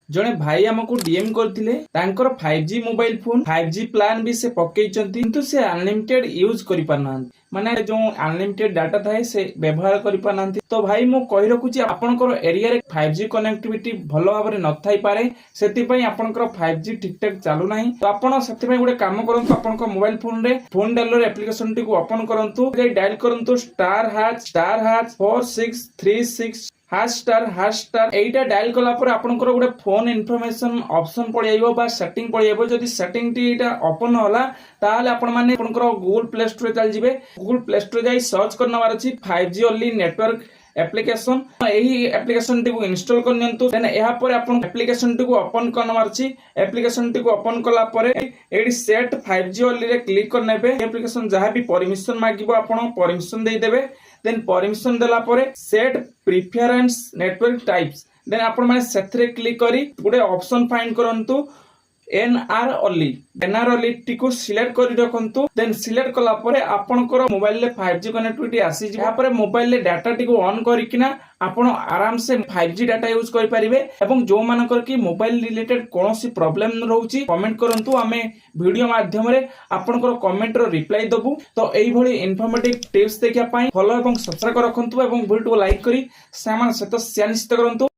जड़े भाई आमको डीएम करथिले तांकर 5G mobile phone 5G plan भी से पकेइचंती किंतु से अनलिमिटेड यूज करि पारनांती माने जो अनलिमिटेड डाटा थाए से व्यवहार करि पारनांती। तो भाई मो कहि रखुची आपनकर एरिया रे 5G कनेक्टिविटी भलो भाबरे न थाई पारे सेति पई आपनकर 5G ठीक ठाक चालू नाही। तो आपण सेति पई गुडे काम करंतु आपनकर मोबाइल फोन रे फोन डायलर एप्लीकेशन टी को ओपन करंतु डायल करंतु *#4636 ##* एटा डायल कला पर आपनकर गुडे फोन इन्फॉर्मेशन ऑप्शन पड़ जाइबो बा सेटिंग पड़ जाइबो। जदि सेटिंग टी एटा ओपन होला ताले आपण माने आपनकर गूगल प्ले स्टोर चल जिवे। गूगल प्ले स्टोर जाई सर्च करनवार अछि 5G ओनली नेटवर्क एप्लीकेशन। एही एप्लीकेशन टी को इंस्टॉल कर नियंतु। देन एहा पर आपण एप्लीकेशन टी को ओपन करनवार अछि। एप्लीकेशन टी को ओपन कला परे एडी सेट 5G ओनली रे क्लिक कर नेबे। एप्लीकेशन जहां भी परमिशन मागिबो आपण परमिशन देई देबे। देन परमिशन देला परे set preference network types then आपण माने सेथरे क्लिक करी गुडे ऑप्शन फाइंड करंतु एनआर ओनली टी को सिलेक्ट करी रखंतु। देन सिलेक्ट कला परे आपनकर मोबाइल रे 5G कनेक्टिविटी आसी जे परे मोबाइल रे डाटा टी को ऑन करिकिना आपण आराम से 5G डाटा यूज करि परिबे। एवं जो मानकर की मोबाइल रिलेटेड कोनोसी प्रॉब्लम रहउची कमेंट करंतु आमे वीडियो माध्यम रे आपनकर कमेंट रो रिप्लाई दबु। तो एई भली इन्फॉर्मेटिव टिप्स देखिया पई फॉलो एवं सब्सक्राइब रखंतु एवं वीडियो को लाइक करी सामान सहित शेयर निश्चित करंतु।